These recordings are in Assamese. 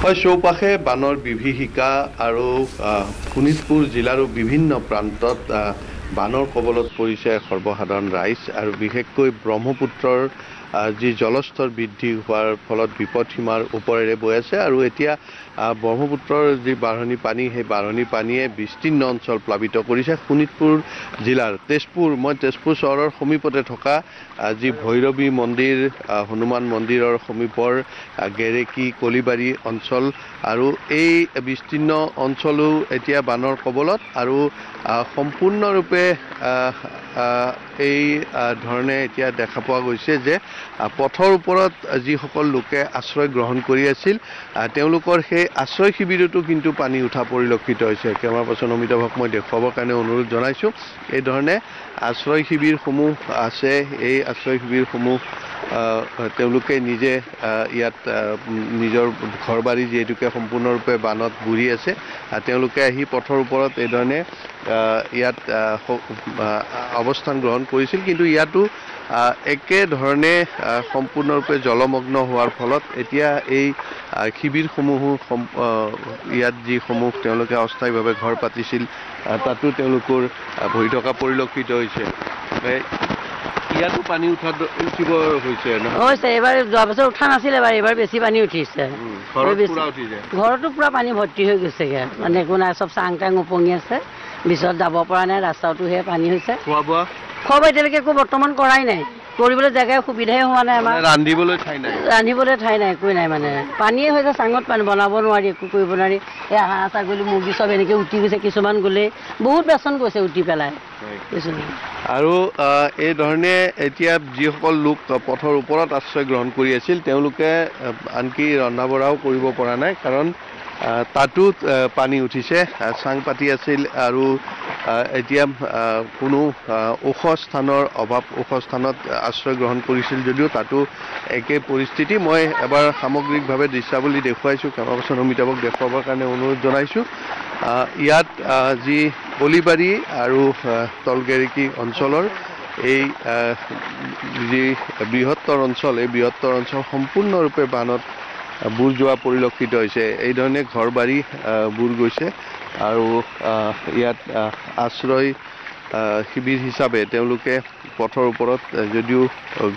হয় চৌপাশে বানৰ বিভীষিকা আৰু শোণিতপুৰ জিলাৰো বিভিন্ন প্ৰান্তত বানৰ কবলত পৰিছে সৰ্বসাধাৰণ ৰাইজ আৰু বিশেষকৈ ব্ৰহ্মপুত্ৰৰ যি জলস্তৰ বৃদ্ধি হোৱাৰ ফলত বিপদসীমাৰ ওপৰেৰে বৈ আছে আৰু এতিয়া ব্ৰহ্মপুত্ৰৰ যি বাঢ়নী পানী সেই বাঢ়নী পানীয়ে বিস্তীৰ্ণ অঞ্চল প্লাবিত কৰিছে শোণিতপুৰ জিলাৰ মই তেজপুৰ চহৰৰ সমীপতে থকা যি ভৈৰৱী মন্দিৰ হনুমান মন্দিৰৰ সমীপৰ গেৰেকী কলিবাৰী অঞ্চল আৰু এই বিস্তীৰ্ণ অঞ্চলো এতিয়া বানৰ কবলত আৰু সম্পূৰ্ণৰূপে এই ধৰণে এতিয়া দেখা পোৱা গৈছে যে পথৰ ওপৰত যিসকল লোকে আশ্ৰয় গ্ৰহণ কৰি আছিল তেওঁলোকৰ সেই আশ্ৰয় শিবিৰতো কিন্তু পানী উঠা পৰিলক্ষিত হৈছে কেমেৰা পাৰ্চন অমিত ভাগক মই দেখুৱাবৰ কাৰণে অনুৰোধ জনাইছোঁ এই ধৰণে আশ্ৰয় শিবিৰসমূহ আছে এই আশ্ৰয় শিবিৰসমূহ তেওঁলোকে নিজে ইয়াত নিজৰ ঘৰবাৰী যিহেতুকে সম্পূৰ্ণৰূপে বানত বুৰি আছে তেওঁলোকে আহি পথৰ ওপৰত এই ধৰণে ইয়াত অৱস্থান গ্ৰহণ কৰিছিল কিন্তু ইয়াতো একেধৰণে সম্পূৰ্ণৰূপে জলমগ্ন হোৱাৰ ফলত এতিয়া এই শিবিৰসমূহো ইয়াত যিসমূহ তেওঁলোকে অস্থায়ীভাৱে ঘৰ পাতিছিল তাতো তেওঁলোকৰ ভৰি থকা পৰিলক্ষিত হৈছে ইয়াতো পানী উঠিব হৈছে হৈছে এবাৰ যোৱা বছৰ উঠা নাছিলে বাৰু এবাৰ বেছি পানী উঠিছে ঘৰতো পুৰা পানী ভৰ্তি হৈ গৈছেগে মানে একো নাই চব চাং টাং উপঙি আছে পিছত যাব পৰা নাই ৰাস্তাটো হে পানী হৈছে খোৱা বোৱা এতিয়ালৈকে একো বৰ্তমান কৰাই নাই কৰিবলৈ জেগাই সুবিধাই হোৱা নাই আমাৰ ৰান্ধিবলৈ ঠাই নাই একোৱেই নাই মানে পানীয়ে হৈছে চাঙত পানী বনাব নোৱাৰি একো কৰিব নোৱাৰি এই হাঁহ ছাগলী মুৰ্গী চব এনেকৈ উঠি গৈছে কিছুমান গ'লে বহুত বেচন গৈছে উঠি পেলাই আৰু এই ধৰণে এতিয়া যিসকল লোক পথৰ ওপৰত আশ্ৰয় গ্ৰহণ কৰি আছিল তেওঁলোকে আনকি ৰন্ধা বঢ়াও কৰিব পৰা নাই কাৰণ তাতো পানী উঠিছে চাং পাতি আছিল আৰু এতিয়া কোনো ওখ স্থানৰ অভাৱ ওখ স্থানত আশ্ৰয় গ্ৰহণ কৰিছিল যদিও তাতো একে পৰিস্থিতি মই এবাৰ সামগ্ৰিকভাৱে দৃশ্যাৱলী দেখুৱাইছোঁ কেমেৰা পাৰ্চন অমিতাভক দেখুৱাবৰ কাৰণে অনুৰোধ জনাইছোঁ ইয়াত যি কলিবাৰী আৰু তলগেৰেকী অঞ্চলৰ এই যি বৃহত্তৰ অঞ্চল এই বৃহত্তৰ অঞ্চল সম্পূৰ্ণৰূপে বানত বুৰ যোৱা পৰিলক্ষিত হৈছে এই ধৰণে ঘৰ বাৰী বুৰ গৈছে আৰু ইয়াত আশ্ৰয় শিবিৰ হিচাপে তেওঁলোকে পথৰ ওপৰত যদিও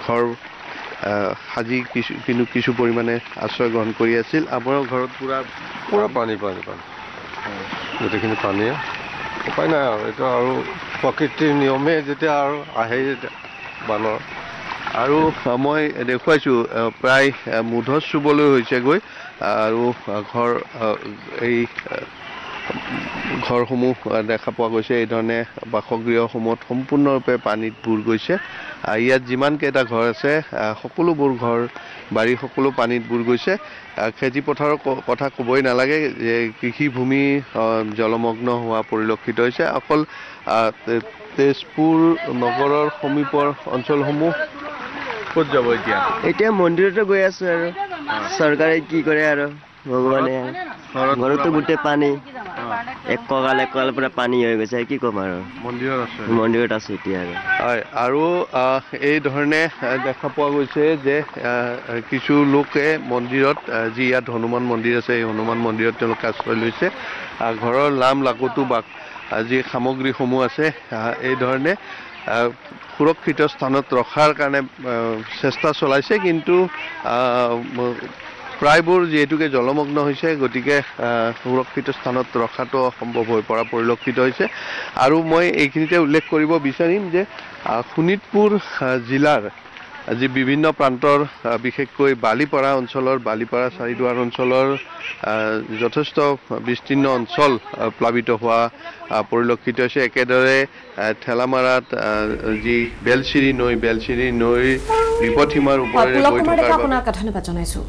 ঘৰ সাজি কিছু পৰিমাণে আশ্ৰয় গ্ৰহণ কৰি আছিল আপোনাৰ ঘৰত পুৰা পানী গোটেইখিনি পানীয়ে উপায় নাই আৰু এইটো আৰু প্ৰকৃতিৰ নিয়মে যেতিয়া আৰু আহে যেতিয়া বানৰ আৰু মই দেখুৱাইছোঁ প্ৰায় মুধচ চুবলৈ হৈছেগৈ আৰু এই ঘৰসমূহ দেখা পোৱা গৈছে এই ধৰণে বাসগৃহসমূহত সম্পূৰ্ণৰূপে পানীত বুৰ গৈছে ইয়াত যিমানকেইটা ঘৰ আছে সকলোবোৰ ঘৰ বাৰী সকলো পানীত বুৰ গৈছে খেতি পথাৰৰ কথা ক'বই নালাগে যে কৃষিভূমি জলমগ্ন হোৱা পৰিলক্ষিত হৈছে অকল তেজপুৰ নগৰৰ সমীপৰ অঞ্চলসমূহ ক'ত যাব এতিয়া মন্দিৰতে গৈ আছো আৰু চৰকাৰে কি কৰে আৰু ভগৱানে ঘৰতো গোটেই পানী এক কঁকাল পৰা পানী হৈ গৈছে কি ক'ম আৰু মন্দিৰত আছো এতিয়া আৰু এই ধৰণে দেখা পোৱা গৈছে যে কিছু লোকে মন্দিৰত যি ইয়াত হনুমান মন্দিৰ আছে এই হনুমান মন্দিৰত তেওঁলোকে আশ্ৰয় লৈছে ঘৰৰ লাম লাকুতো যি সামগ্ৰীসমূহ আছে এই ধৰণে সুৰক্ষিত স্থানত ৰখাৰ কাৰণে চেষ্টা চলাইছে কিন্তু প্ৰায়বোৰ যিহেতুকে জলমগ্ন হৈছে গতিকে সুৰক্ষিত স্থানত ৰখাটো অসম্ভৱ হৈ পৰা পৰিলক্ষিত হৈছে আৰু মই এইখিনিতে উল্লেখ কৰিব বিচাৰিম যে শোণিতপুৰ জিলাৰ যি বিভিন্ন প্ৰান্তৰ বিশেষকৈ বালিপাৰা অঞ্চলৰ বালিপাৰা চাৰিদুৱাৰ অঞ্চলৰ যথেষ্ট বিস্তীৰ্ণ অঞ্চল প্লাবিত হোৱা পৰিলক্ষিত হৈছে একেদৰে ঠেলামাৰাত যি বেলশ্ৰী নৈৰ বিপদসীমাৰ ওপৰেৰে বৈ থকাৰ আপোনাক ধন্যবাদ জনাইছোঁ।